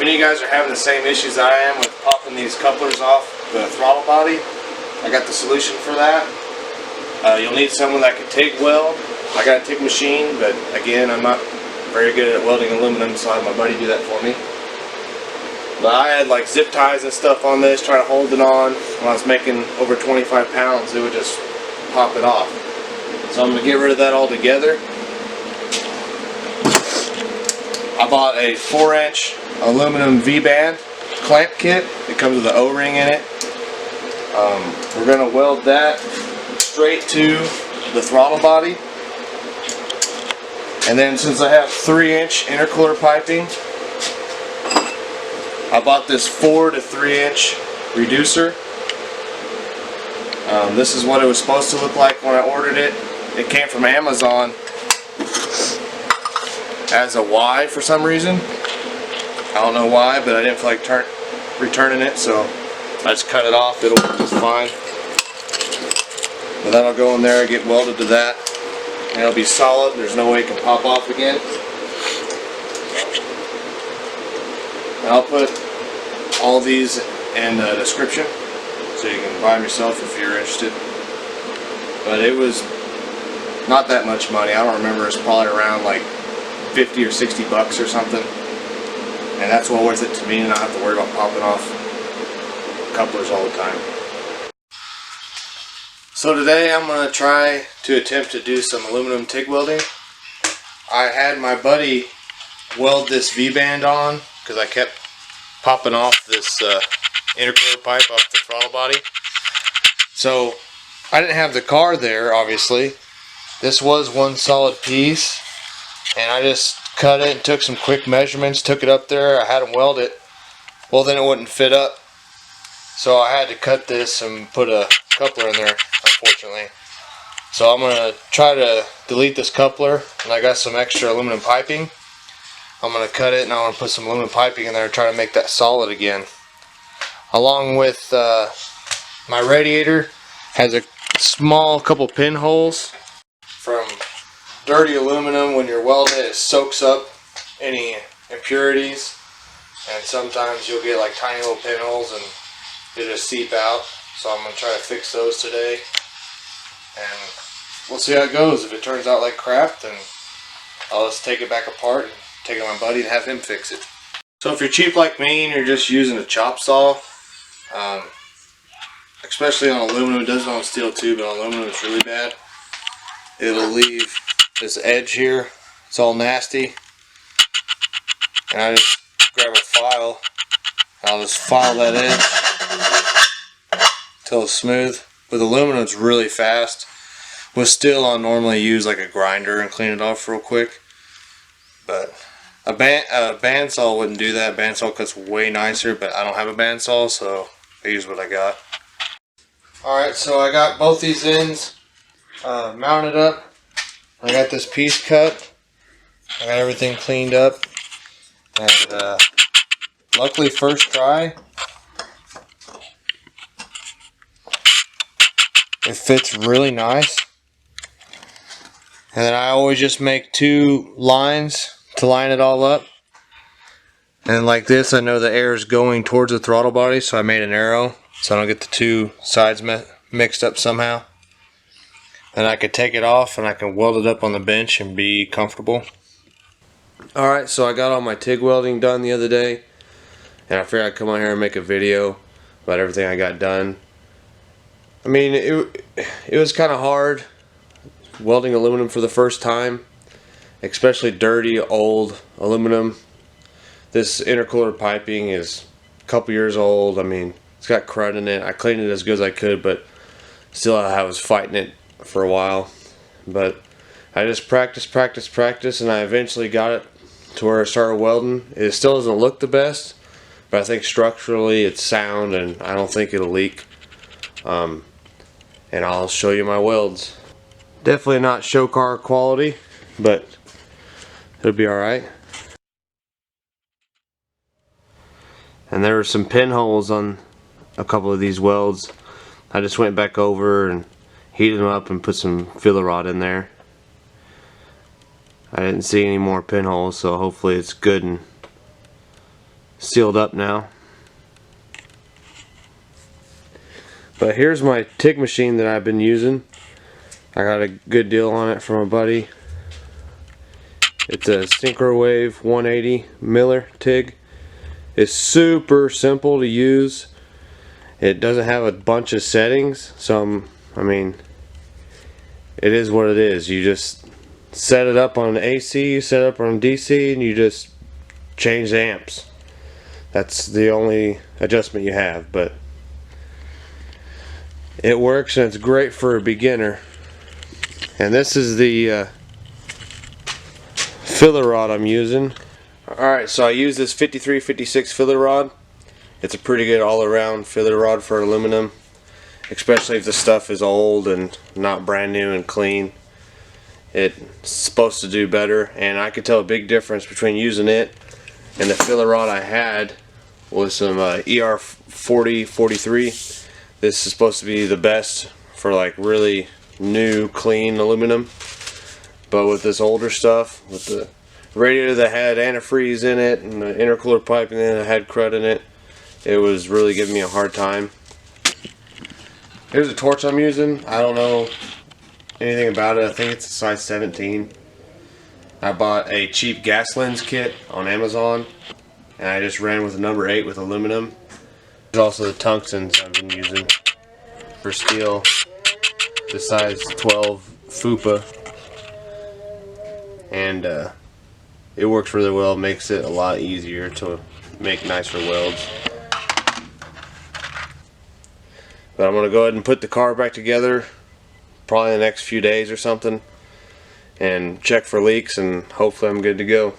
any of you guys are having the same issues I am with popping these couplers off the throttle body, I got the solution for that. You'll need someone that can TIG weld. I got a TIG machine, but again, I'm not very good at welding aluminum, so I had my buddy do that for me. But I had like zip ties and stuff on this, trying to hold it on. When I was making over 25 pounds, it would just pop it off. So I'm going to get rid of that altogether. I bought a 4-inch aluminum V-band clamp kit. It comes with an O-ring in it. We're going to weld that straight to the throttle body. And then since I have 3-inch intercooler piping, I bought this 4 to 3-inch reducer. This is what it was supposed to look like when I ordered it. It came from Amazon as a Y for some reason. I don't know why, but I didn't feel like returning it, so I just cut it off. It'll work just fine. But that'll go in there, get welded to that, and it'll be solid. There's no way it can pop off again. And I'll put all these in the description so you can buy them yourself if you're interested. But it was not that much money. I don't remember. It's probably around like 50 or 60 bucks or something. And that's well worth it to me, and not have to worry about popping off couplers all the time. So today I'm going to try to attempt to do some aluminum TIG welding. I had my buddy weld this V-band on because I kept popping off this intercooler pipe off the throttle body. So I didn't have the car there, obviously. This was one solid piece, and I just cut it and took some quick measurements, took it up there. I had him weld it. Well, then it wouldn't fit up, so I had to cut this and put a coupler in there, unfortunately. So I'm going to try to delete this coupler, and I got some extra aluminum piping. I'm going to cut it, and I'm going to put some aluminum piping in there and try to make that solid again. Along with my radiator has a small couple pinholes. From dirty aluminum, when you're welding it soaks up any impurities, and sometimes you'll get like tiny little pinholes and they just seep out. So I'm going to try to fix those today, and we'll see how it goes. If it turns out like crap, then I'll just take it back apart and take it to my buddy and have him fix it. So if you're cheap like me and you're just using a chop saw, especially on aluminum, it does it on steel too, but on aluminum it's really bad. It'll leave this edge here, it's all nasty, and I just grab a file, I'll just file that edge until it's smooth. With aluminum it's really fast. With steel I'll normally use like a grinder and clean it off real quick, but a bandsaw wouldn't do that. Bandsaw cuts way nicer, but I don't have a bandsaw, so I use what I got. Alright, so I got both these ends mounted up. I got this piece cut. I got everything cleaned up, and luckily first try it fits really nice. And then I always just make 2 lines to line it all up, and like this I know the air is going towards the throttle body, so I made an arrow so I don't get the 2 sides mixed up somehow. And I could take it off and I can weld it up on the bench and be comfortable. Alright, so I got all my TIG welding done the other day, and I figured I'd come on here and make a video about everything I got done. I mean, it was kind of hard welding aluminum for the first time, especially dirty old aluminum. This intercooler piping is a couple years old. I mean, it's got crud in it. I cleaned it as good as I could, but still I was fighting it for a while. But I just practiced, and I eventually got it to where I started welding. It still doesn't look the best, but I think structurally it's sound, and I don't think it'll leak. And I'll show you my welds. Definitely not show car quality, but it'll be alright. And there were some pinholes on a couple of these welds. I just went back over and heated them up and put some filler rod in there. I didn't see any more pinholes, so hopefully it's good and sealed up now. But here's my TIG machine that I've been using. I got a good deal on it from a buddy. It's a Synchrowave 180 Miller TIG. It's super simple to use. It doesn't have a bunch of settings, so I mean, it is what it is. You just set it up on AC, set it up on DC, and you just change the amps. That's the only adjustment you have, but it works and it's great for a beginner. And this is the filler rod I'm using. Alright, so I use this 5356 filler rod. It's a pretty good all-around filler rod for aluminum, especially if the stuff is old and not brand new and clean. It's supposed to do better, and I could tell a big difference between using it and the filler rod I had with some ER 4043. This is supposed to be the best for like really new clean aluminum, but with this older stuff, with the radiator that had antifreeze in it and the intercooler pipe and then it had crud in it, it was really giving me a hard time. Here's the torch I'm using. I don't know anything about it. I think it's a size 17. I bought a cheap gas lens kit on Amazon and I just ran with a number 8 with aluminum. There's also the tungstens I've been using for steel, the size 12 FUPA, and it works really well. It makes it a lot easier to make nicer welds. But I'm going to go ahead and put the car back together probably in the next few days or something and check for leaks, and hopefully I'm good to go.